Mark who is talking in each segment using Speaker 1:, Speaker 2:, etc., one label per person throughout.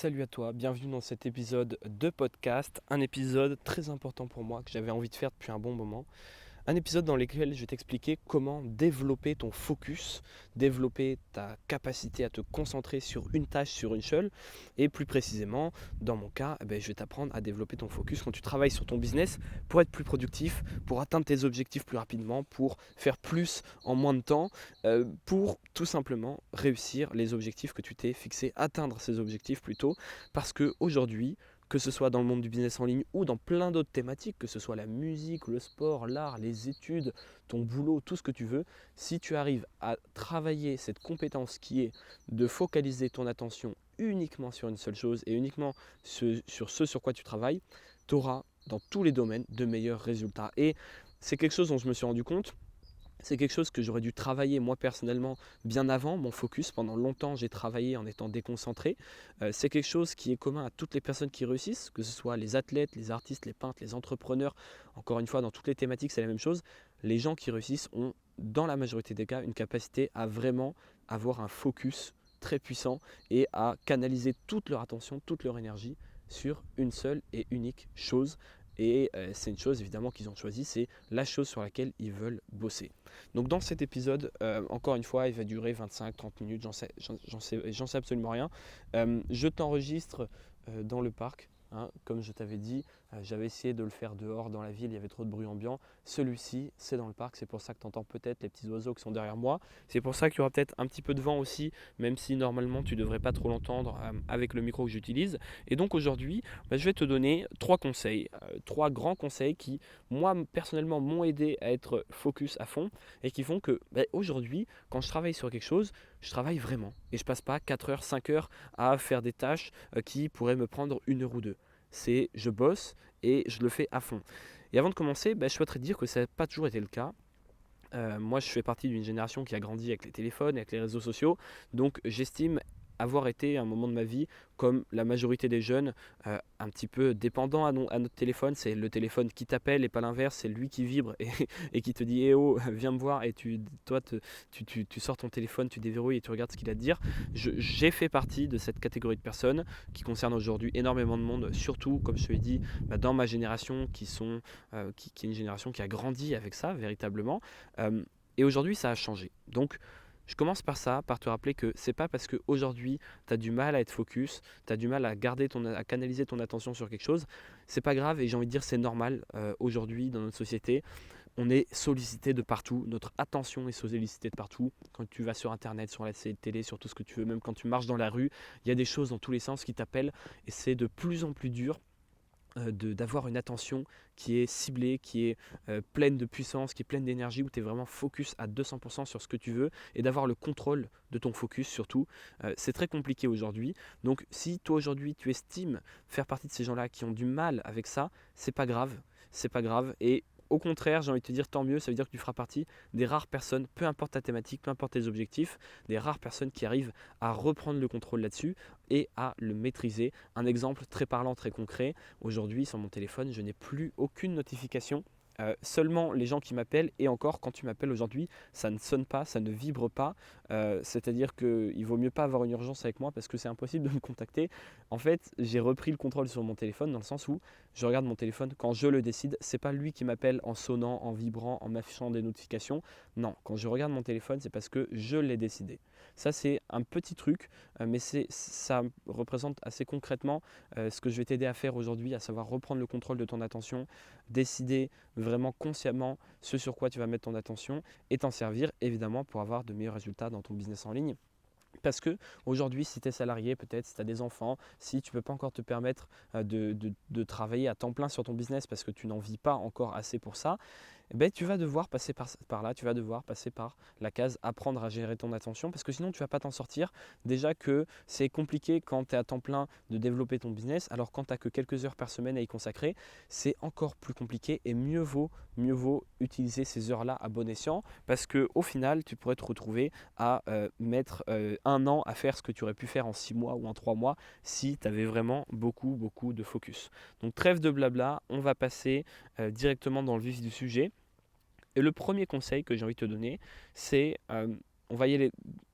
Speaker 1: Salut à toi, bienvenue dans cet épisode de podcast, un épisode très important pour moi que j'avais envie de faire depuis un bon moment. Un épisode dans lequel je vais t'expliquer comment développer ton focus, développer ta capacité à te concentrer sur une tâche, sur une seule. Et plus précisément, dans mon cas, je vais t'apprendre à développer ton focus quand tu travailles sur ton business pour être plus productif, pour atteindre tes objectifs plus rapidement, pour faire plus en moins de temps, pour tout simplement réussir les objectifs que tu t'es fixés, atteindre ces objectifs plutôt. Parce qu'aujourd'hui, que ce soit dans le monde du business en ligne ou dans plein d'autres thématiques, que ce soit la musique, le sport, l'art, les études, ton boulot, tout ce que tu veux, si tu arrives à travailler cette compétence qui est de focaliser ton attention uniquement sur une seule chose et uniquement sur ce sur quoi tu travailles, tu auras dans tous les domaines de meilleurs résultats. Et c'est quelque chose dont je me suis rendu compte. C'est quelque chose que j'aurais dû travailler moi personnellement bien avant, mon focus. Pendant longtemps, j'ai travaillé en étant déconcentré. C'est quelque chose qui est commun à toutes les personnes qui réussissent, que ce soit les athlètes, les artistes, les peintres, les entrepreneurs. Encore une fois, dans toutes les thématiques, c'est la même chose. Les gens qui réussissent ont, dans la majorité des cas, une capacité à vraiment avoir un focus très puissant et à canaliser toute leur attention, toute leur énergie sur une seule et unique chose. Et c'est une chose évidemment qu'ils ont choisi, c'est la chose sur laquelle ils veulent bosser. Donc dans cet épisode, encore une fois, il va durer 25-30 minutes, j'en sais absolument rien. Je t'enregistre dans le parc, hein, comme je t'avais dit. J'avais essayé de le faire dehors dans la ville, il y avait trop de bruit ambiant. Celui-ci, c'est dans le parc, c'est pour ça que tu entends peut-être les petits oiseaux qui sont derrière moi. C'est pour ça qu'il y aura peut-être un petit peu de vent aussi, même si normalement tu ne devrais pas trop l'entendre avec le micro que j'utilise. Et donc aujourd'hui, je vais te donner trois conseils, trois grands conseils qui, moi personnellement, m'ont aidé à être focus à fond et qui font que aujourd'hui, quand je travaille sur quelque chose, je travaille vraiment. Et je passe pas 4 heures, 5 heures à faire des tâches qui pourraient me prendre 1 heure ou deux. C'est je bosse et je le fais à fond. Et avant de commencer, je souhaiterais te dire que ça n'a pas toujours été le cas. Moi, je fais partie d'une génération qui a grandi avec les téléphones, avec les réseaux sociaux. Donc, j'estime avoir été à un moment de ma vie, comme la majorité des jeunes, un petit peu dépendant à notre téléphone. C'est le téléphone qui t'appelle et pas l'inverse. C'est lui qui vibre et qui te dit Eh oh, viens me voir. Et toi, tu sors ton téléphone, tu déverrouilles et tu regardes ce qu'il a à te dire. J'ai fait partie de cette catégorie de personnes qui concerne aujourd'hui énormément de monde, surtout, comme je te l'ai dit, dans ma génération, qui est une génération qui a grandi avec ça, véritablement. Et aujourd'hui, ça a changé. Donc, je commence par ça, par te rappeler que c'est pas parce qu'aujourd'hui tu as du mal à être focus, tu as du mal à canaliser ton attention sur quelque chose, c'est pas grave et j'ai envie de dire c'est normal. Aujourd'hui dans notre société, on est sollicité de partout, notre attention est sollicitée de partout. Quand tu vas sur internet, sur la télé, sur tout ce que tu veux, même quand tu marches dans la rue, il y a des choses dans tous les sens qui t'appellent et c'est de plus en plus dur d'avoir une attention qui est ciblée, qui est pleine de puissance, qui est pleine d'énergie, où tu es vraiment focus à 200% sur ce que tu veux et d'avoir le contrôle de ton focus surtout. C'est très compliqué aujourd'hui. Donc si toi aujourd'hui tu estimes faire partie de ces gens-là qui ont du mal avec ça, c'est pas grave. C'est pas grave. Et au contraire, j'ai envie de te dire tant mieux, ça veut dire que tu feras partie des rares personnes, peu importe ta thématique, peu importe tes objectifs, des rares personnes qui arrivent à reprendre le contrôle là-dessus et à le maîtriser. Un exemple très parlant, très concret, aujourd'hui sur mon téléphone, je n'ai plus aucune notification. Seulement les gens qui m'appellent, et encore quand tu m'appelles aujourd'hui, ça ne sonne pas, ça ne vibre pas. C'est-à-dire qu'il vaut mieux pas avoir une urgence avec moi parce que c'est impossible de me contacter. En fait, j'ai repris le contrôle sur mon téléphone dans le sens où je regarde mon téléphone quand je le décide. C'est pas lui qui m'appelle en sonnant, en vibrant, en m'affichant des notifications. Non, quand je regarde mon téléphone, c'est parce que je l'ai décidé. Ça, c'est un petit truc, mais ça représente assez concrètement ce que je vais t'aider à faire aujourd'hui, à savoir reprendre le contrôle de ton attention, décider vraiment consciemment ce sur quoi tu vas mettre ton attention et t'en servir évidemment pour avoir de meilleurs résultats dans ton business en ligne. Parce que aujourd'hui, si tu es salarié, peut-être si tu as des enfants, si tu ne peux pas encore te permettre de travailler à temps plein sur ton business parce que tu n'en vis pas encore assez pour ça, tu vas devoir passer par là, tu vas devoir passer par la case apprendre à gérer ton attention parce que sinon tu ne vas pas t'en sortir. Déjà que c'est compliqué quand tu es à temps plein de développer ton business, alors quand tu n'as que quelques heures par semaine à y consacrer, c'est encore plus compliqué et mieux vaut utiliser ces heures-là à bon escient parce qu'au final, tu pourrais te retrouver à mettre 1 an à faire ce que tu aurais pu faire en 6 mois ou en 3 mois si tu avais vraiment beaucoup de focus. Donc trêve de blabla, on va passer directement dans le vif du sujet. Et le premier conseil que j'ai envie de te donner, c'est, on va y aller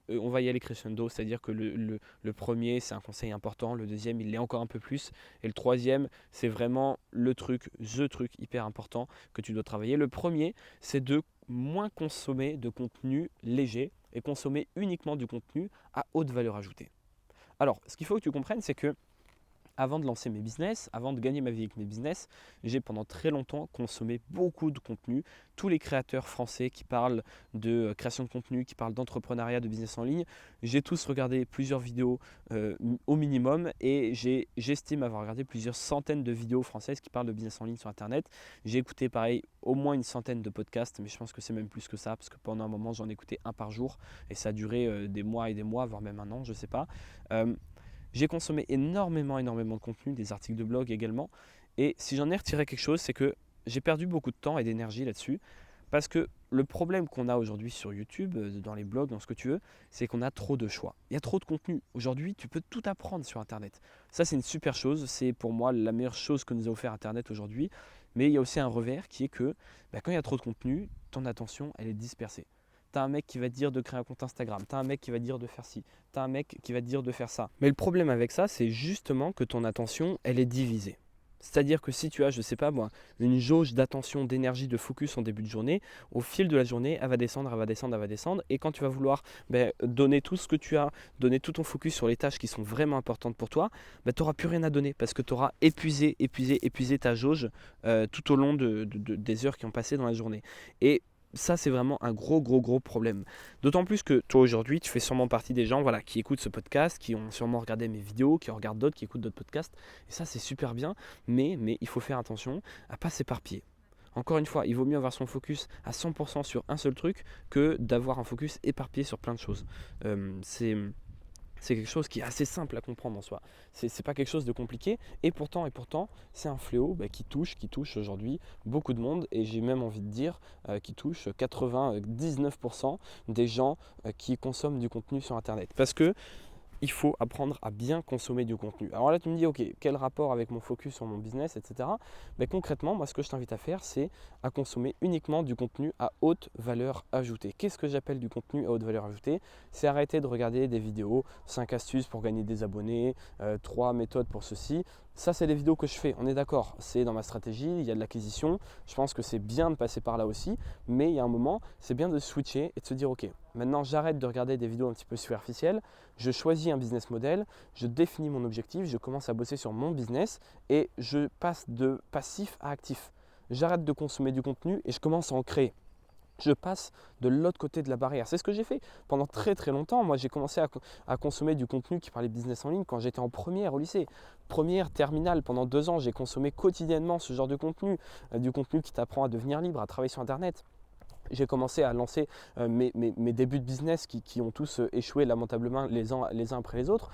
Speaker 1: on va y aller crescendo, c'est-à-dire que le premier, c'est un conseil important, le deuxième, il l'est encore un peu plus, et le troisième, c'est vraiment the truc hyper important que tu dois travailler. Le premier, c'est de moins consommer de contenu léger et consommer uniquement du contenu à haute valeur ajoutée. Alors, ce qu'il faut que tu comprennes, c'est que avant de lancer mes business, avant de gagner ma vie avec mes business, j'ai pendant très longtemps consommé beaucoup de contenu. Tous les créateurs français qui parlent de création de contenu, qui parlent d'entrepreneuriat, de business en ligne, j'ai tous regardé plusieurs vidéos au minimum et j'estime avoir regardé plusieurs centaines de vidéos françaises qui parlent de business en ligne sur Internet. J'ai écouté pareil au moins une centaine de podcasts, mais je pense que c'est même plus que ça parce que pendant un moment j'en écoutais un par jour et ça a duré des mois et des mois, voire même un an, je ne sais pas. J'ai consommé énormément de contenu, des articles de blog également. Et si j'en ai retiré quelque chose, c'est que j'ai perdu beaucoup de temps et d'énergie là-dessus. Parce que le problème qu'on a aujourd'hui sur YouTube, dans les blogs, dans ce que tu veux, c'est qu'on a trop de choix. Il y a trop de contenu. Aujourd'hui, tu peux tout apprendre sur Internet. Ça, c'est une super chose. C'est pour moi la meilleure chose que nous a offert Internet aujourd'hui. Mais il y a aussi un revers qui est que quand il y a trop de contenu, ton attention, elle est dispersée. Tu as un mec qui va te dire de créer un compte Instagram, tu as un mec qui va te dire de faire ci, tu as un mec qui va te dire de faire ça. Mais le problème avec ça, c'est justement que ton attention, elle est divisée. C'est-à-dire que si tu as, je ne sais pas moi, une jauge d'attention, d'énergie, de focus en début de journée, au fil de la journée, elle va descendre, elle va descendre, elle va descendre. Et quand tu vas vouloir donner tout ce que tu as, donner tout ton focus sur les tâches qui sont vraiment importantes pour toi, tu n'auras plus rien à donner parce que tu auras épuisé ta jauge tout au long des heures qui ont passé dans la journée. Et ça, c'est vraiment un gros problème. D'autant plus que toi aujourd'hui, tu fais sûrement partie des gens qui écoutent ce podcast, qui ont sûrement regardé mes vidéos, qui en regardent d'autres, qui écoutent d'autres podcasts. Et ça, c'est super bien, mais il faut faire attention à ne pas s'éparpiller. Encore une fois, il vaut mieux avoir son focus à 100% sur un seul truc que d'avoir un focus éparpillé sur plein de choses. C'est quelque chose qui est assez simple à comprendre en soi. C'est pas quelque chose de compliqué et pourtant c'est un fléau qui touche aujourd'hui beaucoup de monde et j'ai même envie de dire qui touche 99% des gens qui consomment du contenu sur Internet. Parce que il faut apprendre à bien consommer du contenu. Alors là, tu me dis, ok, quel rapport avec mon focus sur mon business, etc. Concrètement, moi, ce que je t'invite à faire, c'est à consommer uniquement du contenu à haute valeur ajoutée. Qu'est-ce que j'appelle du contenu à haute valeur ajoutée? C'est arrêter de regarder des vidéos, 5 astuces pour gagner des abonnés, 3 méthodes pour ceci. Ça, c'est des vidéos que je fais, on est d'accord, c'est dans ma stratégie, il y a de l'acquisition, je pense que c'est bien de passer par là aussi, mais il y a un moment, c'est bien de switcher et de se dire ok, maintenant j'arrête de regarder des vidéos un petit peu superficielles, je choisis un business model, je définis mon objectif, je commence à bosser sur mon business et je passe de passif à actif. J'arrête de consommer du contenu et je commence à en créer. Je passe de l'autre côté de la barrière. C'est ce que j'ai fait pendant très longtemps. Moi, j'ai commencé à consommer du contenu qui parlait business en ligne quand j'étais en première au lycée. Première, terminale, pendant 2 ans, j'ai consommé quotidiennement ce genre de contenu, du contenu qui t'apprend à devenir libre, à travailler sur Internet. J'ai commencé à lancer mes débuts de business qui ont tous échoué lamentablement les uns après les autres.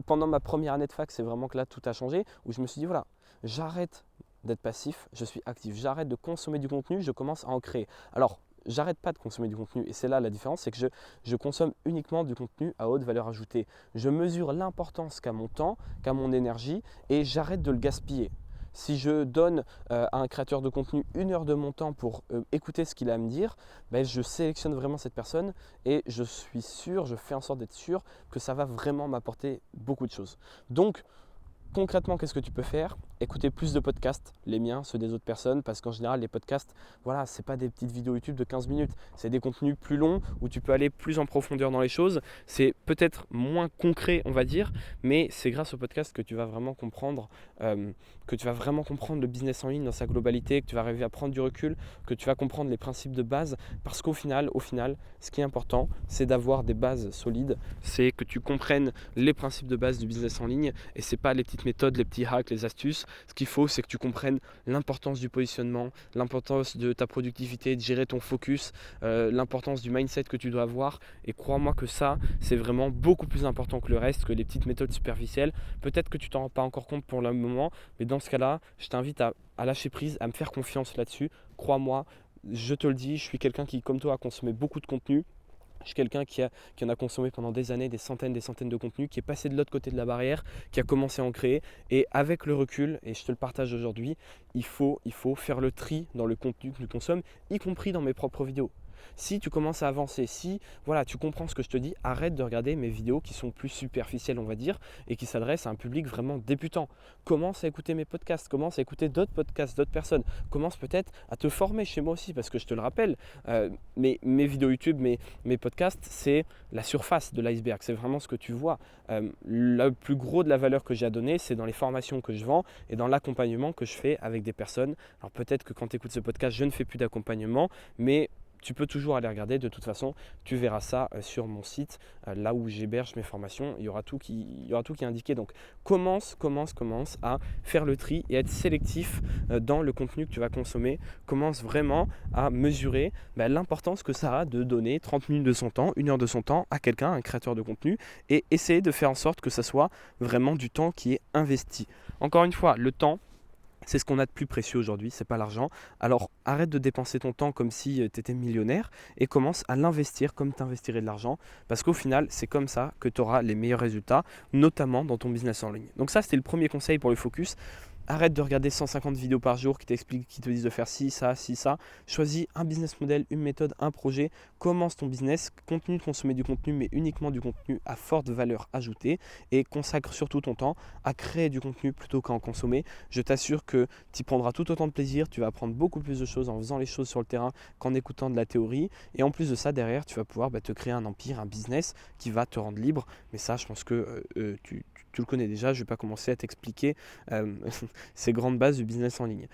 Speaker 1: Pendant ma première année de fac, c'est vraiment que là, tout a changé, où je me suis dit, voilà, j'arrête d'être passif, je suis actif, j'arrête de consommer du contenu, je commence à en créer. Alors, j'arrête pas de consommer du contenu et c'est là la différence, c'est que je consomme uniquement du contenu à haute valeur ajoutée. Je mesure l'importance qu'a mon temps, qu'a mon énergie et j'arrête de le gaspiller. Si je donne à un créateur de contenu 1 heure de mon temps pour écouter ce qu'il a à me dire, je sélectionne vraiment cette personne et je suis sûr, je fais en sorte d'être sûr que ça va vraiment m'apporter beaucoup de choses. Donc, concrètement, qu'est-ce que tu peux faire? Écouter plus de podcasts, les miens, ceux des autres personnes, parce qu'en général, les podcasts, voilà, c'est pas des petites vidéos YouTube de 15 minutes, c'est des contenus plus longs où tu peux aller plus en profondeur dans les choses. C'est peut-être moins concret, on va dire, mais c'est grâce au podcast que tu vas vraiment comprendre, le business en ligne dans sa globalité, que tu vas arriver à prendre du recul, que tu vas comprendre les principes de base, parce qu'au final, ce qui est important, c'est d'avoir des bases solides, c'est que tu comprennes les principes de base du business en ligne et c'est pas les petites méthodes, les petits hacks, les astuces. Ce qu'il faut, c'est que tu comprennes l'importance du positionnement, l'importance de ta productivité, de gérer ton focus, l'importance du mindset que tu dois avoir. Et crois-moi que ça, c'est vraiment beaucoup plus important que le reste, que les petites méthodes superficielles. Peut-être que tu t'en rends pas encore compte pour le moment, mais dans ce cas-là, je t'invite à lâcher prise, à me faire confiance là-dessus. Crois-moi, je te le dis, je suis quelqu'un qui, comme toi, a consommé beaucoup de contenu. Je suis quelqu'un qui en a consommé pendant des années, des centaines de contenus, qui est passé de l'autre côté de la barrière, qui a commencé à en créer. Et avec le recul, et je te le partage aujourd'hui, il faut faire le tri dans le contenu que tu consommes, y compris dans mes propres vidéos. Si tu commences à avancer, si voilà, tu comprends ce que je te dis, arrête de regarder mes vidéos qui sont plus superficielles, on va dire, et qui s'adressent à un public vraiment débutant. Commence à écouter mes podcasts, commence à écouter d'autres podcasts, d'autres personnes. Commence peut-être à te former chez moi aussi, parce que je te le rappelle, mes vidéos YouTube, mes podcasts, c'est la surface de l'iceberg. C'est vraiment ce que tu vois. Le plus gros de la valeur que j'ai à donner, c'est dans les formations que je vends et dans l'accompagnement que je fais avec des personnes. Alors peut-être que quand tu écoutes ce podcast, je ne fais plus d'accompagnement, mais tu peux toujours aller regarder. De toute façon, tu verras ça sur mon site, là où j'héberge mes formations. Il y aura tout qui est indiqué. Donc commence à faire le tri et à être sélectif dans le contenu que tu vas consommer. Commence vraiment à mesurer l'importance que ça a de donner 30 minutes de son temps, 1 heure de son temps à quelqu'un, un créateur de contenu, et essayer de faire en sorte que ça soit vraiment du temps qui est investi. Encore une fois, le temps, c'est ce qu'on a de plus précieux aujourd'hui, c'est pas l'argent. Alors arrête de dépenser ton temps comme si tu étais millionnaire et commence à l'investir comme tu investirais de l'argent, parce qu'au final, c'est comme ça que tu auras les meilleurs résultats, notamment dans ton business en ligne. Donc ça, c'était le premier conseil pour le focus. Arrête de regarder 150 vidéos par jour qui t'expliquent, qui te disent de faire ci, ça, ci, ça. Choisis un business model, une méthode, un projet. Commence ton business, continue de consommer du contenu, mais uniquement du contenu à forte valeur ajoutée, et consacre surtout ton temps à créer du contenu plutôt qu'à en consommer. Je t'assure que tu prendras tout autant de plaisir, tu vas apprendre beaucoup plus de choses en faisant les choses sur le terrain qu'en écoutant de la théorie. Et en plus de ça, derrière, tu vas pouvoir te créer un empire, un business qui va te rendre libre. Mais ça, je pense que tu le connais déjà, je ne vais pas commencer à t'expliquer ces grandes bases du business en ligne.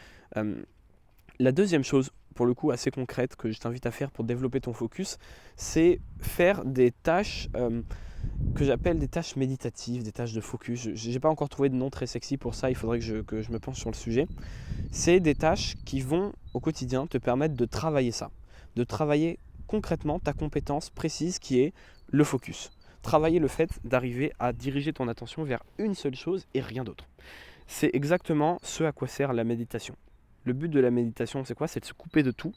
Speaker 1: La deuxième chose, pour le coup assez concrète, que je t'invite à faire pour développer ton focus, c'est faire des tâches que j'appelle des tâches méditatives, des tâches de focus. Je n'ai pas encore trouvé de nom très sexy pour ça, il faudrait que je me penche sur le sujet. C'est des tâches qui vont au quotidien te permettre de travailler ça, de travailler concrètement ta compétence précise qui est le focus. Travailler le fait d'arriver à diriger ton attention vers une seule chose et rien d'autre. C'est exactement ce à quoi sert la méditation. Le but de la méditation, c'est quoi? C'est de se couper de tout,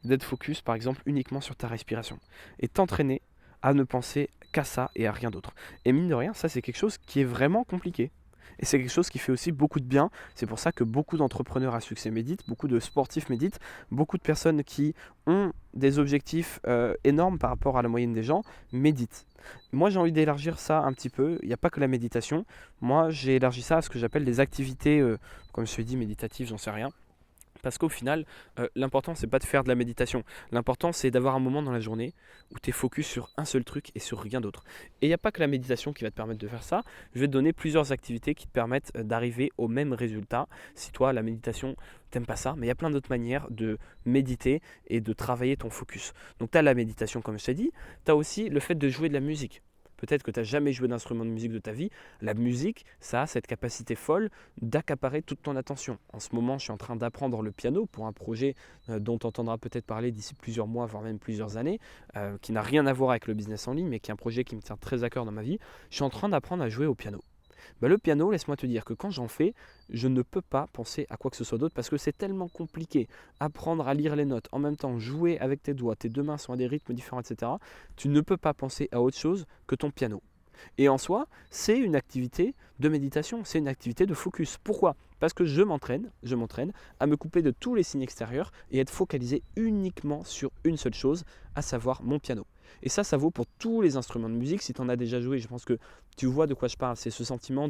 Speaker 1: d'être focus par exemple uniquement sur ta respiration et t'entraîner à ne penser qu'à ça et à rien d'autre. Et mine de rien, ça c'est quelque chose qui est vraiment compliqué. Et c'est quelque chose qui fait aussi beaucoup de bien. C'est pour ça que beaucoup d'entrepreneurs à succès méditent, beaucoup de sportifs méditent, beaucoup de personnes qui ont des objectifs énormes par rapport à la moyenne des gens méditent. Moi, j'ai envie d'élargir ça un petit peu. Il n'y a pas que la méditation. Moi, j'ai élargi ça à ce que j'appelle des activités, comme je te dit, méditatives, j'en sais rien. Parce qu'au final, l'important, c'est pas de faire de la méditation. L'important, c'est d'avoir un moment dans la journée où tu es focus sur un seul truc et sur rien d'autre. Et il n'y a pas que la méditation qui va te permettre de faire ça. Je vais te donner plusieurs activités qui te permettent d'arriver au même résultat. Si toi, la méditation, t'aimes pas ça, mais il y a plein d'autres manières de méditer et de travailler ton focus. Donc tu as la méditation, comme je t'ai dit. Tu as aussi le fait de jouer de la musique. Peut-être que tu n'as jamais joué d'instrument de musique de ta vie. La musique, ça a cette capacité folle d'accaparer toute ton attention. En ce moment, je suis en train d'apprendre le piano pour un projet dont tu entendras peut-être parler d'ici plusieurs mois, voire même plusieurs années, qui n'a rien à voir avec le business en ligne, mais qui est un projet qui me tient très à cœur dans ma vie. Je suis en train d'apprendre à jouer au piano. Le piano, laisse-moi te dire que quand j'en fais, je ne peux pas penser à quoi que ce soit d'autre parce que c'est tellement compliqué. Apprendre à lire les notes, en même temps jouer avec tes doigts, tes deux mains sont à des rythmes différents, etc. Tu ne peux pas penser à autre chose que ton piano. Et en soi, c'est une activité de méditation, c'est une activité de focus. Pourquoi? Parce que je m'entraîne à me couper de tous les signes extérieurs et être focalisé uniquement sur une seule chose, à savoir mon piano. Et ça vaut pour tous les instruments de musique. Si tu en as déjà joué, je pense que tu vois de quoi je parle. C'est ce sentiment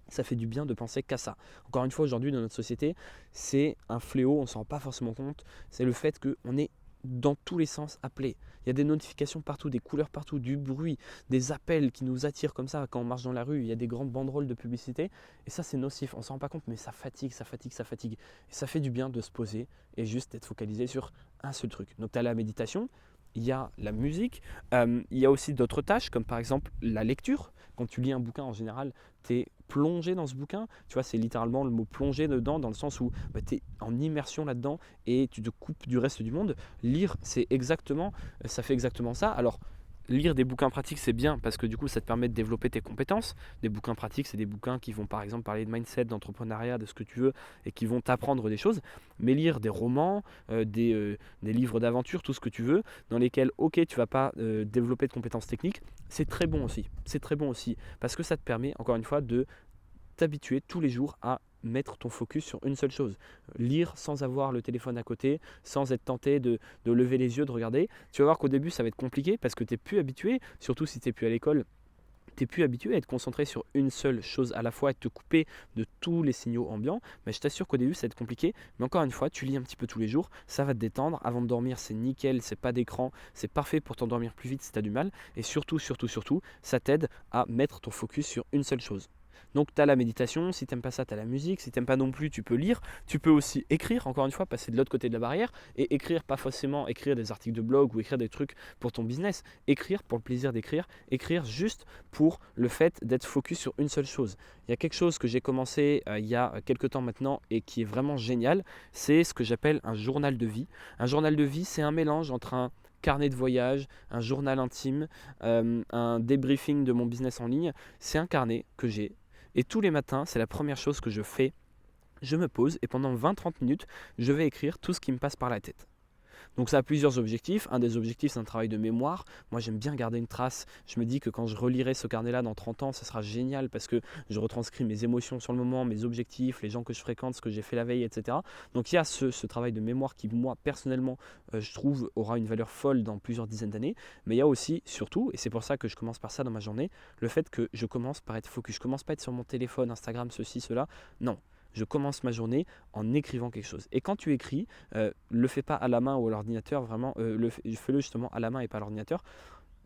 Speaker 1: ça fait du bien de penser qu'à ça. Encore une fois, aujourd'hui, dans notre société, c'est un fléau, on ne s'en rend pas forcément compte. C'est le fait qu'on est dans tous les sens appelé. Il y a des notifications partout, des couleurs partout, du bruit, des appels qui nous attirent comme ça quand on marche dans la rue. Il y a des grandes banderoles de publicité. Et ça, c'est nocif. On ne s'en rend pas compte, mais ça fatigue. Et ça fait du bien de se poser et juste d'être focalisé sur un seul truc. Donc, tu as la méditation. Il y a la musique, il y a aussi d'autres tâches comme par exemple la lecture. Quand tu lis un bouquin en général, tu es plongé dans ce bouquin. Tu vois, c'est littéralement le mot plongé dedans dans le sens où tu es en immersion là-dedans et tu te coupes du reste du monde. Lire, ça fait exactement ça. Alors, lire des bouquins pratiques, c'est bien parce que du coup, ça te permet de développer tes compétences. Des bouquins pratiques, c'est des bouquins qui vont par exemple parler de mindset, d'entrepreneuriat, de ce que tu veux et qui vont t'apprendre des choses. Mais lire des romans, des livres d'aventure, tout ce que tu veux, dans lesquels, ok, tu vas pas développer de compétences techniques, c'est très bon aussi. C'est très bon aussi parce que ça te permet, encore une fois, de t'habituer tous les jours à mettre ton focus sur une seule chose. Lire sans avoir le téléphone à côté, sans être tenté de lever les yeux, de regarder. Tu vas voir qu'au début, ça va être compliqué parce que tu n'es plus habitué, surtout si tu n'es plus à l'école. Tu n'es plus habitué à être concentré sur une seule chose à la fois et te couper de tous les signaux ambiants, mais je t'assure qu'au début ça va être compliqué. Mais encore une fois, tu lis un petit peu tous les jours, ça va te détendre. Avant de dormir, c'est nickel, c'est pas d'écran, c'est parfait pour t'endormir plus vite si tu as du mal. Et surtout, ça t'aide à mettre ton focus sur une seule chose. Donc tu as la méditation, si tu n'aimes pas ça, tu as la musique, si tu n'aimes pas non plus, tu peux lire, tu peux aussi écrire, encore une fois, passer de l'autre côté de la barrière, et écrire, pas forcément écrire des articles de blog ou écrire des trucs pour ton business, écrire pour le plaisir d'écrire, écrire juste pour le fait d'être focus sur une seule chose. Il y a quelque chose que j'ai commencé il y a quelques temps maintenant et qui est vraiment génial, c'est ce que j'appelle un journal de vie. Un journal de vie, c'est un mélange entre un carnet de voyage, un journal intime, un débriefing de mon business en ligne. C'est un carnet que j'ai. Et tous les matins, c'est la première chose que je fais. Je me pose et pendant 20-30 minutes, je vais écrire tout ce qui me passe par la tête. Donc ça a plusieurs objectifs. Un des objectifs, c'est un travail de mémoire. Moi, j'aime bien garder une trace. Je me dis que quand je relirai ce carnet-là dans 30 ans, ça sera génial parce que je retranscris mes émotions sur le moment, mes objectifs, les gens que je fréquente, ce que j'ai fait la veille, etc. Donc il y a ce travail de mémoire qui, moi, personnellement, je trouve aura une valeur folle dans plusieurs dizaines d'années. Mais il y a aussi, surtout, et c'est pour ça que je commence par ça dans ma journée, le fait que je commence par être focus. Je commence pas à être sur mon téléphone, Instagram, ceci, cela. Non. Je commence ma journée en écrivant quelque chose. Et quand tu écris, le fais pas à la main ou à l'ordinateur, vraiment, fais-le justement à la main et pas à l'ordinateur.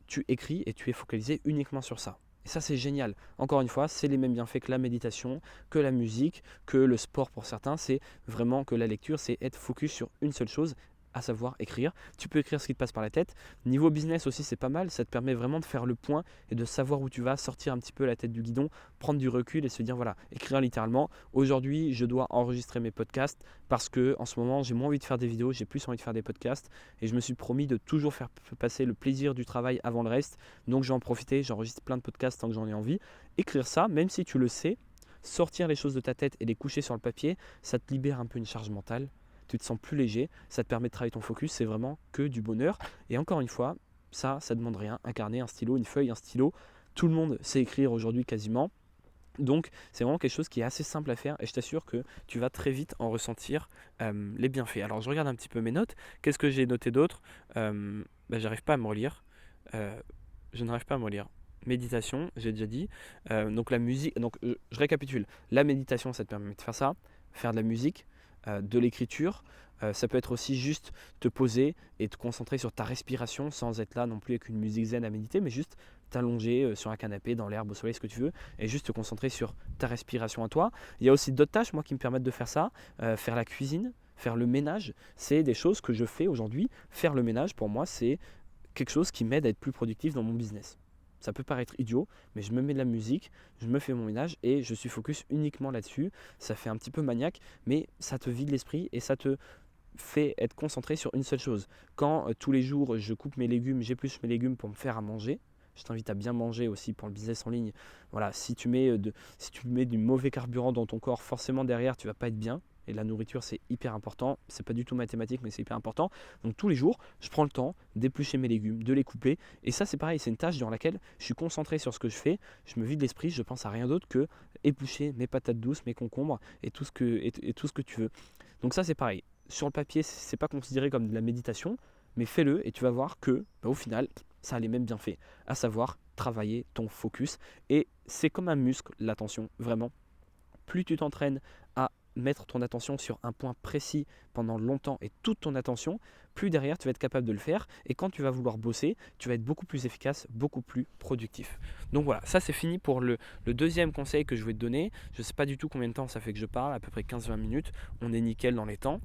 Speaker 1: Tu écris et tu es focalisé uniquement sur ça. Et ça, c'est génial. Encore une fois, c'est les mêmes bienfaits que la méditation, que la musique, que le sport pour certains. C'est vraiment que la lecture, c'est être focus sur une seule chose, à savoir écrire. Tu peux écrire ce qui te passe par la tête. Niveau business aussi, c'est pas mal. Ça te permet vraiment de faire le point et de savoir où tu vas, sortir un petit peu la tête du guidon, prendre du recul et se dire voilà, écrire littéralement. Aujourd'hui, je dois enregistrer mes podcasts parce que en ce moment, j'ai moins envie de faire des vidéos, j'ai plus envie de faire des podcasts et je me suis promis de toujours faire passer le plaisir du travail avant le reste. Donc, je vais en profiter. J'enregistre plein de podcasts tant que j'en ai envie. Écrire ça, même si tu le sais, sortir les choses de ta tête et les coucher sur le papier, ça te libère un peu une charge mentale. Tu te sens plus léger, ça te permet de travailler ton focus, c'est vraiment que du bonheur. Et encore une fois, ça demande rien, un carnet, un stylo, une feuille, un stylo. Tout le monde sait écrire aujourd'hui quasiment. Donc c'est vraiment quelque chose qui est assez simple à faire et je t'assure que tu vas très vite en ressentir les bienfaits. Alors je regarde un petit peu mes notes. Qu'est-ce que j'ai noté d'autre? J'arrive pas à me relire. Je n'arrive pas à me relire. Méditation, j'ai déjà dit. Donc la musique, donc je récapitule. La méditation, ça te permet de faire ça, faire de la musique, de l'écriture. Ça peut être aussi juste te poser et te concentrer sur ta respiration sans être là non plus avec une musique zen à méditer, mais juste t'allonger sur un canapé, dans l'herbe, au soleil, ce que tu veux, et juste te concentrer sur ta respiration à toi. Il y a aussi d'autres tâches, moi, qui me permettent de faire ça. Faire la cuisine, faire le ménage, c'est des choses que je fais aujourd'hui. Faire le ménage, pour moi, c'est quelque chose qui m'aide à être plus productif dans mon business. Ça peut paraître idiot, mais je me mets de la musique, je me fais mon ménage et je suis focus uniquement là-dessus. Ça fait un petit peu maniaque, mais ça te vide l'esprit et ça te fait être concentré sur une seule chose. Quand tous les jours je coupe mes légumes, j'épluche mes légumes pour me faire à manger, je t'invite à bien manger aussi pour le business en ligne. Voilà, si tu mets du mauvais carburant dans ton corps, forcément derrière tu vas pas être bien. Et la nourriture, c'est hyper important. C'est pas du tout mathématique, mais c'est hyper important. Donc tous les jours, je prends le temps d'éplucher mes légumes, de les couper. Et ça, c'est pareil, c'est une tâche dans laquelle je suis concentré sur ce que je fais. Je me vide l'esprit, je pense à rien d'autre que éplucher mes patates douces, mes concombres et tout ce que tu veux. Donc ça, c'est pareil. Sur le papier, c'est pas considéré comme de la méditation, mais fais-le et tu vas voir que, au final, ça a les mêmes bienfaits, à savoir travailler ton focus. Et c'est comme un muscle, l'attention, vraiment. Plus tu t'entraînes à mettre ton attention sur un point précis pendant longtemps et toute ton attention, plus derrière tu vas être capable de le faire et quand tu vas vouloir bosser, tu vas être beaucoup plus efficace, beaucoup plus productif. Donc voilà, ça c'est fini pour le deuxième conseil que je vais te donner. Je ne sais pas du tout combien de temps ça fait que je parle, à peu près 15-20 minutes, on est nickel dans les temps.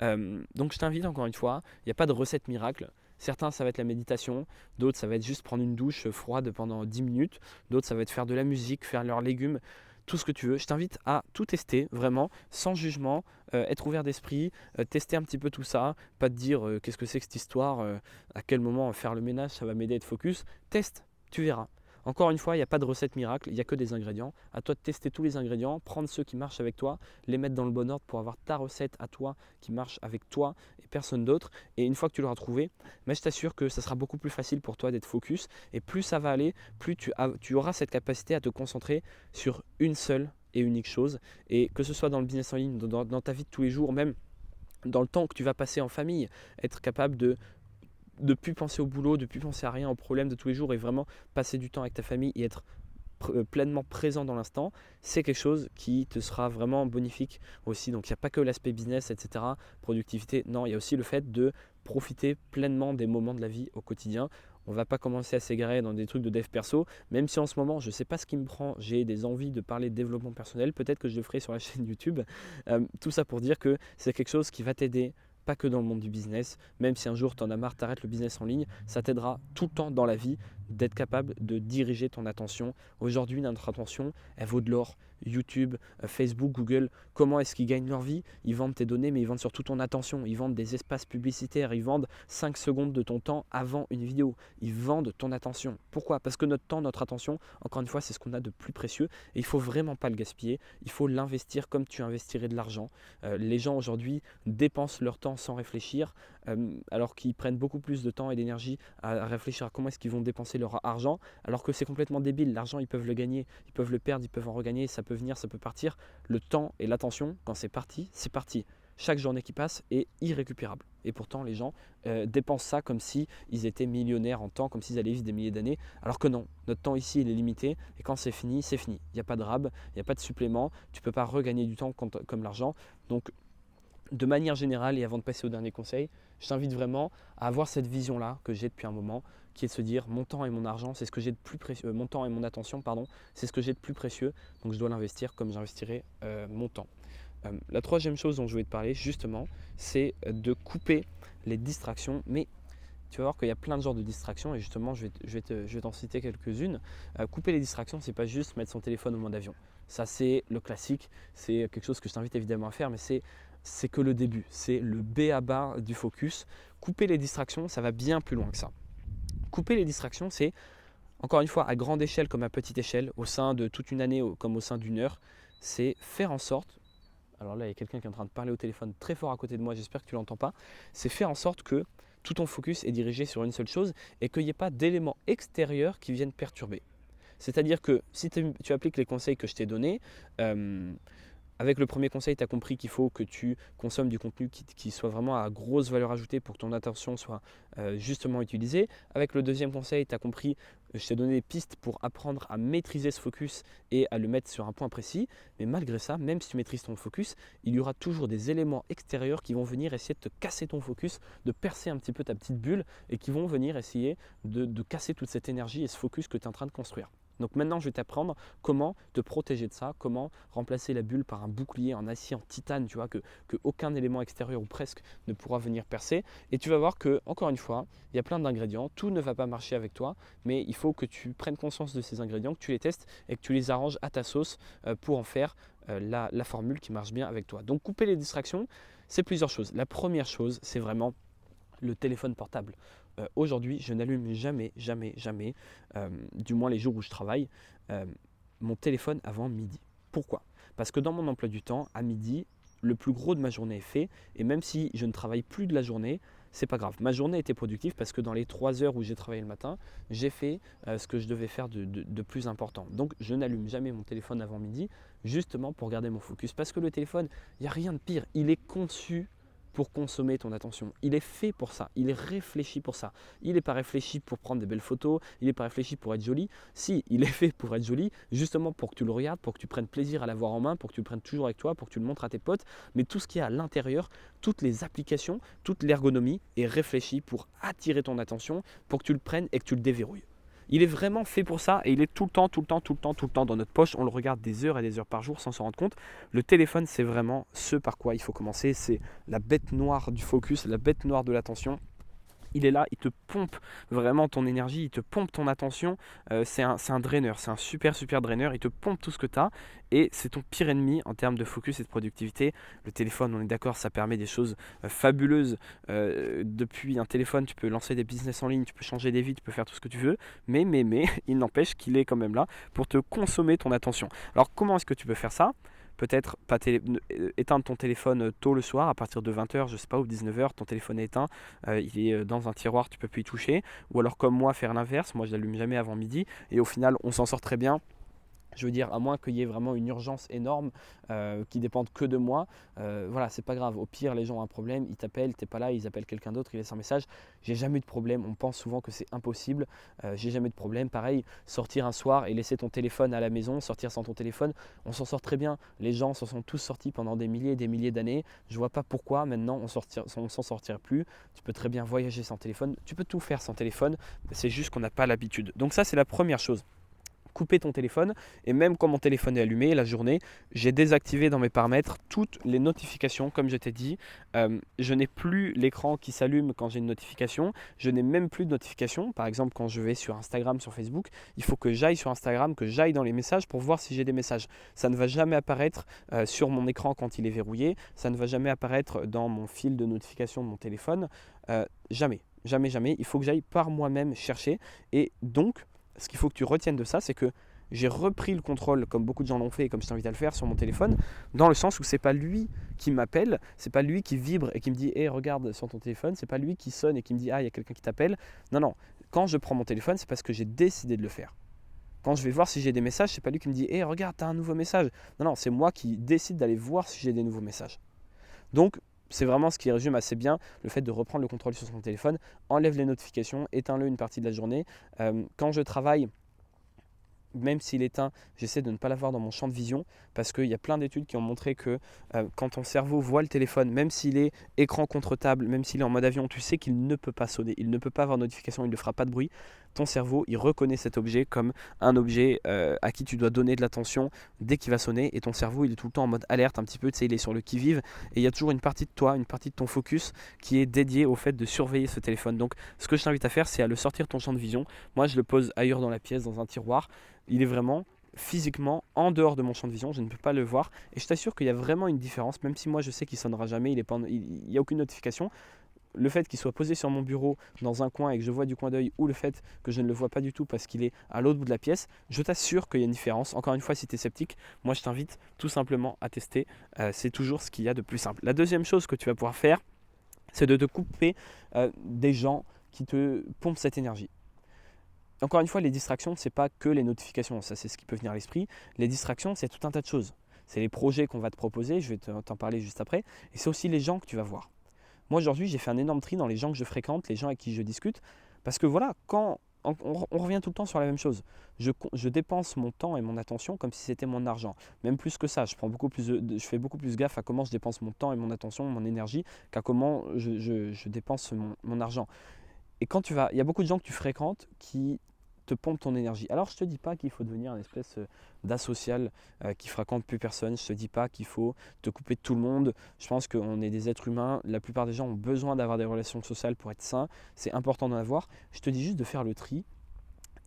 Speaker 1: Donc je t'invite encore une fois, il n'y a pas de recette miracle. Certains, ça va être la méditation, d'autres, ça va être juste prendre une douche froide pendant 10 minutes, d'autres, ça va être faire de la musique, faire leurs légumes, tout ce que tu veux. Je t'invite à tout tester, vraiment, sans jugement, être ouvert d'esprit, tester un petit peu tout ça, pas te dire qu'est-ce que c'est que cette histoire, à quel moment faire le ménage, ça va m'aider à être focus. Teste, tu verras. Encore une fois, il n'y a pas de recette miracle, il n'y a que des ingrédients. À toi de tester tous les ingrédients, prendre ceux qui marchent avec toi, les mettre dans le bon ordre pour avoir ta recette à toi qui marche avec toi et personne d'autre. Et une fois que tu l'auras trouvé, je t'assure que ça sera beaucoup plus facile pour toi d'être focus. Et plus ça va aller, plus tu auras cette capacité à te concentrer sur une seule et unique chose. Et que ce soit dans le business en ligne, dans ta vie de tous les jours, même dans le temps que tu vas passer en famille, être capable de ne plus penser au boulot, de ne plus penser à rien, aux problèmes de tous les jours et vraiment passer du temps avec ta famille et être pleinement présent dans l'instant, c'est quelque chose qui te sera vraiment bénéfique aussi. Donc il n'y a pas que l'aspect business, etc., productivité, non, il y a aussi le fait de profiter pleinement des moments de la vie au quotidien. On ne va pas commencer à s'égarer dans des trucs de dev perso, même si en ce moment, je ne sais pas ce qui me prend, j'ai des envies de parler de développement personnel, peut-être que je le ferai sur la chaîne YouTube. Tout ça pour dire que c'est quelque chose qui va t'aider, pas que dans le monde du business, même si un jour tu en as marre, t'arrêtes le business en ligne, ça t'aidera tout le temps dans la vie d'être capable de diriger ton attention. Aujourd'hui, notre attention, elle vaut de l'or. YouTube, Facebook, Google, comment est-ce qu'ils gagnent leur vie? Ils vendent tes données, mais ils vendent surtout ton attention. Ils vendent des espaces publicitaires, ils vendent 5 secondes de ton temps avant une vidéo. Ils vendent ton attention. Pourquoi? Parce que notre temps, notre attention, encore une fois, c'est ce qu'on a de plus précieux et il ne faut vraiment pas le gaspiller. Il faut l'investir comme tu investirais de l'argent. Les gens aujourd'hui dépensent leur temps sans réfléchir, alors qu'ils prennent beaucoup plus de temps et d'énergie à réfléchir à comment est-ce qu'ils vont dépenser leur argent, alors que c'est complètement débile. L'argent, ils peuvent le gagner, ils peuvent le perdre, ils peuvent en regagner, ça peut venir, ça peut partir. Le temps et l'attention, quand c'est parti, c'est parti. Chaque journée qui passe est irrécupérable. Et pourtant, les gens dépensent ça comme si ils étaient millionnaires en temps, comme s'ils allaient vivre des milliers d'années. Alors que non, notre temps ici, il est limité. Et quand c'est fini, c'est fini. Il n'y a pas de rab, il n'y a pas de supplément. Tu ne peux pas regagner du temps comme l'argent. Donc, de manière générale, et avant de passer au dernier conseil, je t'invite vraiment à avoir cette vision-là que j'ai depuis un moment, qui est de se dire mon temps et mon argent, c'est ce que j'ai de plus précieux, mon temps et mon attention, pardon, c'est ce que j'ai de plus précieux, donc je dois l'investir comme j'investirai mon temps. La troisième chose dont je voulais te parler justement, c'est de couper les distractions, mais tu vas voir qu'il y a plein de genres de distractions et justement je vais t'en citer quelques-unes. Couper les distractions, c'est pas juste mettre son téléphone au mode avion. Ça c'est le classique, c'est quelque chose que je t'invite évidemment à faire, mais c'est que le début, c'est le B à bas du focus. Couper les distractions, ça va bien plus loin que ça. Couper les distractions, c'est encore une fois à grande échelle comme à petite échelle, au sein de toute une année comme au sein d'une heure, c'est faire en sorte, alors là il y a quelqu'un qui est en train de parler au téléphone très fort à côté de moi, j'espère que tu ne l'entends pas, c'est faire en sorte que tout ton focus est dirigé sur une seule chose et qu'il n'y ait pas d'éléments extérieurs qui viennent perturber. C'est-à-dire que si tu appliques les conseils que je t'ai donnés, avec le premier conseil, tu as compris qu'il faut que tu consommes du contenu qui soit vraiment à grosse valeur ajoutée pour que ton attention soit justement utilisée. Avec le deuxième conseil, tu as compris, je t'ai donné des pistes pour apprendre à maîtriser ce focus et à le mettre sur un point précis. Mais malgré ça, même si tu maîtrises ton focus, il y aura toujours des éléments extérieurs qui vont venir essayer de te casser ton focus, de percer un petit peu ta petite bulle et qui vont venir essayer de casser toute cette énergie et ce focus que tu es en train de construire. Donc maintenant, je vais t'apprendre comment te protéger de ça, comment remplacer la bulle par un bouclier en acier, en titane, tu vois, que aucun élément extérieur ou presque ne pourra venir percer. Et tu vas voir que, encore une fois, il y a plein d'ingrédients, tout ne va pas marcher avec toi, mais il faut que tu prennes conscience de ces ingrédients, que tu les testes et que tu les arranges à ta sauce pour en faire la formule qui marche bien avec toi. Donc couper les distractions, c'est plusieurs choses. La première chose, c'est vraiment le téléphone portable. Aujourd'hui, je n'allume jamais, du moins les jours où je travaille, mon téléphone avant midi. Pourquoi? Parce que dans mon emploi du temps, à midi, le plus gros de ma journée est fait et même si je ne travaille plus de la journée, c'est pas grave. Ma journée était productive parce que dans les 3 heures où j'ai travaillé le matin, j'ai fait ce que je devais faire de plus important. Donc je n'allume jamais mon téléphone avant midi, justement pour garder mon focus. Parce que le téléphone, il n'y a rien de pire. Il est conçu pour consommer ton attention. Il est fait pour ça, il est réfléchi pour ça. Il n'est pas réfléchi pour prendre des belles photos, il n'est pas réfléchi pour être joli. Si, il est fait pour être joli, justement pour que tu le regardes, pour que tu prennes plaisir à l'avoir en main, pour que tu le prennes toujours avec toi, pour que tu le montres à tes potes. Mais tout ce qui est à l'intérieur, toutes les applications, toute l'ergonomie est réfléchie pour attirer ton attention, pour que tu le prennes et que tu le déverrouilles. Il est vraiment fait pour ça et il est tout le temps dans notre poche. On le regarde des heures et des heures par jour sans s'en rendre compte. Le téléphone, c'est vraiment ce par quoi il faut commencer. C'est la bête noire du focus, la bête noire de l'attention. Il est là, il te pompe vraiment ton énergie, il te pompe ton attention. C'est un draineur, c'est un super draineur. Il te pompe tout ce que tu as et c'est ton pire ennemi en termes de focus et de productivité. Le téléphone, on est d'accord, ça permet des choses fabuleuses. Depuis un téléphone, tu peux lancer des business en ligne, tu peux changer des vies, tu peux faire tout ce que tu veux. Mais il n'empêche qu'il est quand même là pour te consommer ton attention. Alors comment est-ce que tu peux faire ça? Peut-être éteindre ton téléphone tôt le soir à partir de 20h, je ne sais pas, ou 19h, ton téléphone est éteint, il est dans un tiroir, tu ne peux plus y toucher. Ou alors comme moi, faire l'inverse, moi je ne l'allume jamais avant midi et au final on s'en sort très bien. Je veux dire, à moins qu'il y ait vraiment une urgence énorme qui dépende que de moi, voilà, c'est pas grave. Au pire, les gens ont un problème, ils t'appellent, t'es pas là, ils appellent quelqu'un d'autre, ils laissent un message. J'ai jamais eu de problème. On pense souvent que c'est impossible. J'ai jamais eu de problème. Pareil, sortir un soir et laisser ton téléphone à la maison, sortir sans ton téléphone, on s'en sort très bien. Les gens s'en sont tous sortis pendant des milliers et des milliers d'années. Je vois pas pourquoi maintenant on s'en sortirait plus. Tu peux très bien voyager sans téléphone. Tu peux tout faire sans téléphone. C'est juste qu'on n'a pas l'habitude. Donc ça, c'est la première chose. Couper ton téléphone, et même quand mon téléphone est allumé la journée, j'ai désactivé dans mes paramètres toutes les notifications comme je t'ai dit. Je n'ai plus l'écran qui s'allume quand j'ai une notification, je n'ai même plus de notifications. Par exemple, quand je vais sur Instagram, sur Facebook, il faut que j'aille sur Instagram, que j'aille dans les messages pour voir si j'ai des messages. Ça ne va jamais apparaître sur mon écran quand il est verrouillé, ça ne va jamais apparaître dans mon fil de notification de mon téléphone. Jamais, jamais, jamais. Il faut que j'aille par moi-même chercher. Et donc ce qu'il faut que tu retiennes de ça, c'est que j'ai repris le contrôle, comme beaucoup de gens l'ont fait et comme je t'invite à le faire, sur mon téléphone, dans le sens où c'est pas lui qui m'appelle, c'est pas lui qui vibre et qui me dit hey, regarde sur ton téléphone, c'est pas lui qui sonne et qui me dit ah, il y a quelqu'un qui t'appelle. Non, non, quand je prends mon téléphone, c'est parce que j'ai décidé de le faire. Quand je vais voir si j'ai des messages, c'est pas lui qui me dit hey, regarde, t'as un nouveau message. Non, non, c'est moi qui décide d'aller voir si j'ai des nouveaux messages. Donc, c'est vraiment ce qui résume assez bien le fait de reprendre le contrôle sur son téléphone. Enlève les notifications, éteins-le une partie de la journée. Quand je travaille, même s'il est éteint, j'essaie de ne pas l'avoir dans mon champ de vision parce qu'il y a plein d'études qui ont montré que quand ton cerveau voit le téléphone, même s'il est écran contre table, même s'il est en mode avion, tu sais qu'il ne peut pas sonner, il ne peut pas avoir de notification, il ne fera pas de bruit. Ton cerveau, il reconnaît cet objet comme un objet à qui tu dois donner de l'attention dès qu'il va sonner, et ton cerveau, il est tout le temps en mode alerte, un petit peu, tu sais, il est sur le qui-vive, et il y a toujours une partie de toi, une partie de ton focus qui est dédiée au fait de surveiller ce téléphone. Donc ce que je t'invite à faire, c'est à le sortir de ton champ de vision. Moi, je le pose ailleurs dans la pièce, dans un tiroir. Il est vraiment physiquement en dehors de mon champ de vision, je ne peux pas le voir, et je t'assure qu'il y a vraiment une différence, même si moi je sais qu'il sonnera jamais, il n'y a aucune notification. Le fait qu'il soit posé sur mon bureau dans un coin et que je vois du coin d'œil, ou le fait que je ne le vois pas du tout parce qu'il est à l'autre bout de la pièce, je t'assure qu'il y a une différence. Encore une fois, si tu es sceptique, moi je t'invite tout simplement à tester. C'est toujours ce qu'il y a de plus simple. La deuxième chose que tu vas pouvoir faire, c'est de te couper des gens qui te pompent cette énergie. Encore une fois, les distractions, ce n'est pas que les notifications, ça c'est ce qui peut venir à l'esprit. Les distractions, c'est tout un tas de choses. C'est les projets qu'on va te proposer, je vais t'en parler juste après, et c'est aussi les gens que tu vas voir. Moi aujourd'hui, j'ai fait un énorme tri dans les gens que je fréquente, les gens avec qui je discute, parce que voilà, quand on revient tout le temps sur la même chose. Je dépense mon temps et mon attention comme si c'était mon argent. Même plus que ça, je fais beaucoup plus gaffe à comment je dépense mon temps et mon attention, mon énergie, qu'à comment je dépense mon argent. Et il y a beaucoup de gens que tu fréquentes qui te pompent ton énergie. Alors je ne te dis pas qu'il faut devenir une espèce d'asocial qui fréquente plus personne. Je ne te dis pas qu'il faut te couper de tout le monde. Je pense qu'on est des êtres humains. La plupart des gens ont besoin d'avoir des relations sociales pour être sains. C'est important d'en avoir. Je te dis juste de faire le tri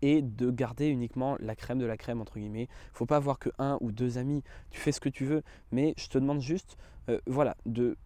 Speaker 1: et de garder uniquement la crème de la crème entre guillemets. Il ne faut pas avoir que un ou deux amis. Tu fais ce que tu veux, mais je te demande juste voilà, de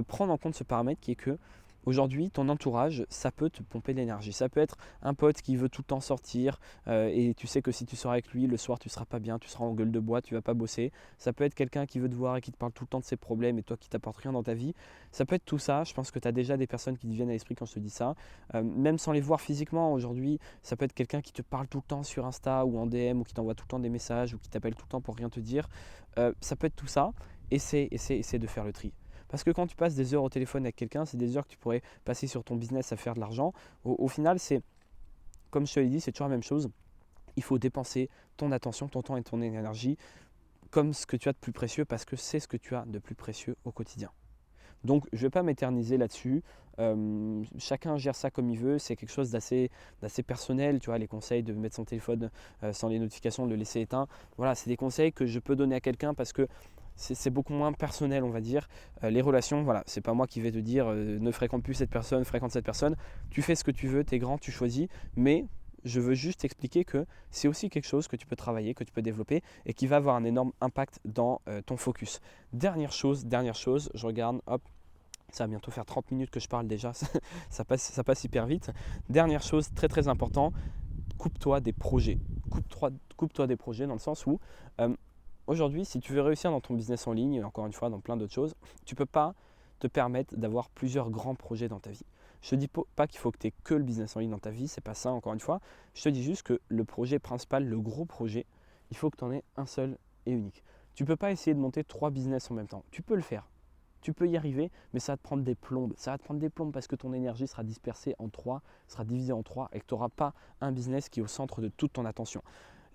Speaker 1: prendre en compte ce paramètre qui est que aujourd'hui, ton entourage, ça peut te pomper de l'énergie. Ça peut être un pote qui veut tout le temps sortir et tu sais que si tu sors avec lui, le soir, tu ne seras pas bien, tu seras en gueule de bois, tu ne vas pas bosser. Ça peut être quelqu'un qui veut te voir et qui te parle tout le temps de ses problèmes et toi qui t'apporte rien dans ta vie. Ça peut être tout ça. Je pense que tu as déjà des personnes qui te viennent à l'esprit quand je te dis ça. Même sans les voir physiquement, aujourd'hui, ça peut être quelqu'un qui te parle tout le temps sur Insta ou en DM ou qui t'envoie tout le temps des messages ou qui t'appelle tout le temps pour rien te dire. Ça peut être tout ça. Essaie de faire le tri. Parce que quand tu passes des heures au téléphone avec quelqu'un, c'est des heures que tu pourrais passer sur ton business à faire de l'argent. Au final, c'est, comme je te l'ai dit, c'est toujours la même chose. Il faut dépenser ton attention, ton temps et ton énergie comme ce que tu as de plus précieux parce que c'est ce que tu as de plus précieux au quotidien. Donc je ne vais pas m'éterniser là-dessus. Chacun gère ça comme il veut. C'est quelque chose d'assez personnel. Tu vois, les conseils de mettre son téléphone sans les notifications, de le laisser éteint. Voilà, c'est des conseils que je peux donner à quelqu'un parce que c'est beaucoup moins personnel, on va dire. Les relations, voilà, c'est pas moi qui vais te dire ne fréquente plus cette personne, fréquente cette personne. Tu fais ce que tu veux, tu es grand, tu choisis. Mais je veux juste expliquer que c'est aussi quelque chose que tu peux travailler, que tu peux développer et qui va avoir un énorme impact dans ton focus. Dernière chose, je regarde, hop, ça va bientôt faire 30 minutes que je parle déjà, ça passe hyper vite. Dernière chose, très très important, coupe-toi des projets. Coupe-toi des projets dans le sens où aujourd'hui, si tu veux réussir dans ton business en ligne, encore une fois dans plein d'autres choses, tu ne peux pas te permettre d'avoir plusieurs grands projets dans ta vie. Je ne te dis pas qu'il faut que tu aies que le business en ligne dans ta vie, c'est pas ça encore une fois. Je te dis juste que le projet principal, le gros projet, il faut que tu en aies un seul et unique. Tu ne peux pas essayer de monter 3 business en même temps. Tu peux le faire. Tu peux y arriver, mais ça va te prendre des plombes. Ça va te prendre des plombes parce que ton énergie sera dispersée en 3, sera divisée en 3 et que tu n'auras pas un business qui est au centre de toute ton attention.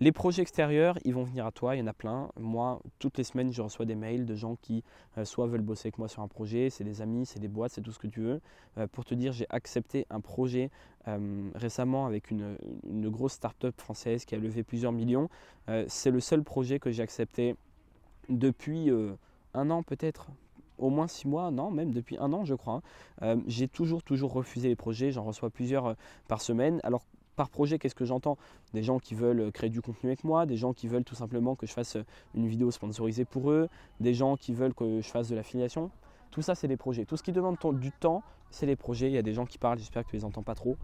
Speaker 1: Les projets extérieurs, ils vont venir à toi, il y en a plein. Moi, toutes les semaines, je reçois des mails de gens qui soit veulent bosser avec moi sur un projet, c'est des amis, c'est des boîtes, c'est tout ce que tu veux. Pour te dire, j'ai accepté un projet récemment avec une grosse start-up française qui a levé plusieurs millions. C'est le seul projet que j'ai accepté depuis un an peut-être, au moins 6 mois, non, même depuis un an je crois. J'ai toujours refusé les projets, j'en reçois plusieurs par semaine. Alors par projet, qu'est-ce que j'entends? Des gens qui veulent créer du contenu avec moi, des gens qui veulent tout simplement que je fasse une vidéo sponsorisée pour eux, des gens qui veulent que je fasse de l'affiliation. Tout ça, c'est des projets. Tout ce qui demande du temps, c'est les projets. Il y a des gens qui parlent, j'espère que tu les entends pas trop.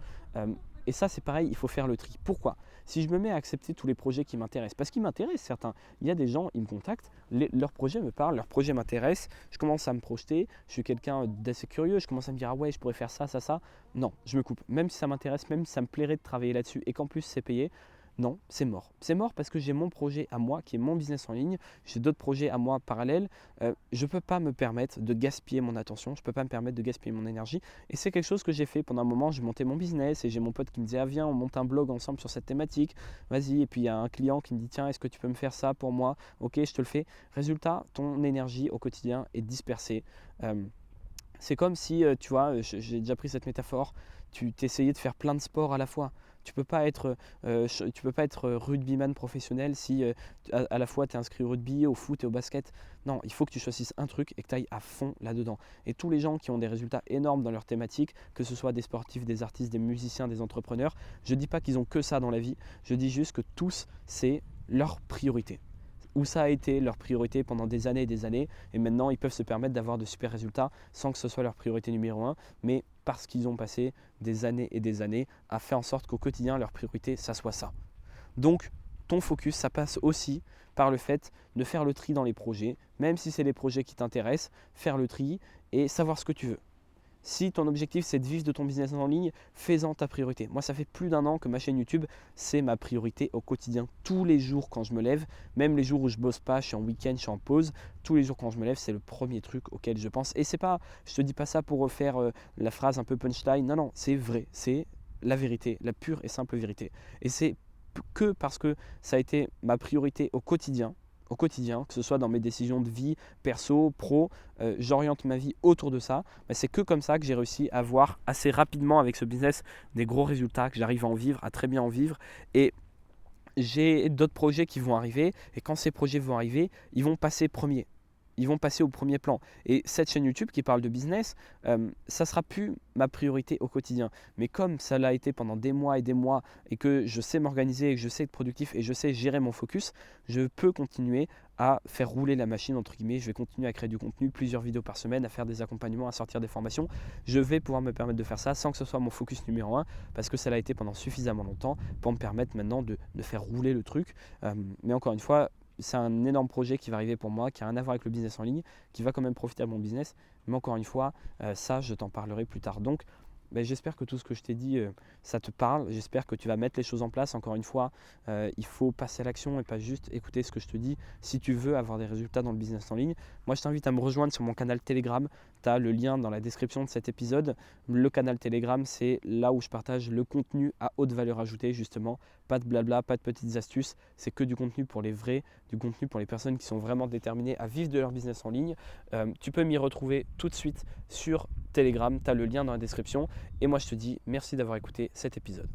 Speaker 1: Et ça, c'est pareil, il faut faire le tri. Pourquoi? Si je me mets à accepter tous les projets qui m'intéressent, parce qu'ils m'intéressent certains, il y a des gens, ils me contactent, leurs projets me parlent, leurs projets m'intéressent, je commence à me projeter, je suis quelqu'un d'assez curieux, je commence à me dire ah ouais, je pourrais faire ça, ça, ça. Non, je me coupe. Même si ça m'intéresse, même si ça me plairait de travailler là-dessus et qu'en plus c'est payé, non, c'est mort. C'est mort parce que j'ai mon projet à moi qui est mon business en ligne, j'ai d'autres projets à moi parallèles. Je ne peux pas me permettre de gaspiller mon attention, je ne peux pas me permettre de gaspiller mon énergie. Et c'est quelque chose que j'ai fait pendant un moment. J'ai monté mon business et j'ai mon pote qui me disait ah viens, on monte un blog ensemble sur cette thématique, vas-y. Et puis il y a un client qui me dit tiens, est-ce que tu peux me faire ça pour moi? Ok, je te le fais. Résultat, ton énergie au quotidien est dispersée. C'est comme si, tu vois, j'ai déjà pris cette métaphore, tu t'essayais de faire plein de sports à la fois. Tu peux pas être rugbyman professionnel si à la fois tu es inscrit au rugby, au foot et au basket. Non, il faut que tu choisisses un truc et que tu ailles à fond là-dedans. Et tous les gens qui ont des résultats énormes dans leur thématique, que ce soit des sportifs, des artistes, des musiciens, des entrepreneurs, je ne dis pas qu'ils ont que ça dans la vie, je dis juste que tous, c'est leur priorité. Où ça a été leur priorité pendant des années et des années, et maintenant ils peuvent se permettre d'avoir de super résultats sans que ce soit leur priorité numéro un, mais parce qu'ils ont passé des années et des années à faire en sorte qu'au quotidien leur priorité ça soit ça. Donc ton focus ça passe aussi par le fait de faire le tri dans les projets, même si c'est les projets qui t'intéressent, faire le tri et savoir ce que tu veux. Si ton objectif c'est de vivre de ton business en ligne, fais-en ta priorité. Moi, ça fait plus d'un an que ma chaîne YouTube, c'est ma priorité au quotidien. Tous les jours quand je me lève, même les jours où je bosse pas, je suis en week-end, je suis en pause, tous les jours quand je me lève, c'est le premier truc auquel je pense. Et c'est pas, je te dis pas ça pour refaire la phrase un peu punchline. Non, non, c'est vrai, c'est la vérité, la pure et simple vérité. Et c'est que parce que ça a été ma priorité au quotidien, que ce soit dans mes décisions de vie, perso, pro, j'oriente ma vie autour de ça. Mais c'est que comme ça que j'ai réussi à avoir assez rapidement avec ce business des gros résultats, que j'arrive à en vivre, à très bien en vivre. Et j'ai d'autres projets qui vont arriver. Et quand ces projets vont arriver, ils vont passer premiers. Ils vont passer au premier plan. Et cette chaîne YouTube qui parle de business, ça ne sera plus ma priorité au quotidien. Mais comme ça l'a été pendant des mois et que je sais m'organiser et que je sais être productif et je sais gérer mon focus, je peux continuer à faire rouler la machine entre guillemets. Je vais continuer à créer du contenu, plusieurs vidéos par semaine, à faire des accompagnements, à sortir des formations. Je vais pouvoir me permettre de faire ça sans que ce soit mon focus numéro un parce que ça l'a été pendant suffisamment longtemps pour me permettre maintenant de faire rouler le truc. Mais encore une fois, c'est un énorme projet qui va arriver pour moi, qui n'a rien à voir avec le business en ligne, qui va quand même profiter à mon business. Mais encore une fois, ça, je t'en parlerai plus tard. Donc, j'espère que tout ce que je t'ai dit, ça te parle. J'espère que tu vas mettre les choses en place. Encore une fois, il faut passer à l'action et pas juste écouter ce que je te dis si tu veux avoir des résultats dans le business en ligne. Moi, je t'invite à me rejoindre sur mon canal Telegram. Tu as le lien dans la description de cet épisode. Le canal Telegram, c'est là où je partage le contenu à haute valeur ajoutée, justement. Pas de blabla, pas de petites astuces. C'est que du contenu pour les vrais, du contenu pour les personnes qui sont vraiment déterminées à vivre de leur business en ligne. Tu peux m'y retrouver tout de suite sur Telegram. Tu as le lien dans la description. Et moi, je te dis merci d'avoir écouté cet épisode.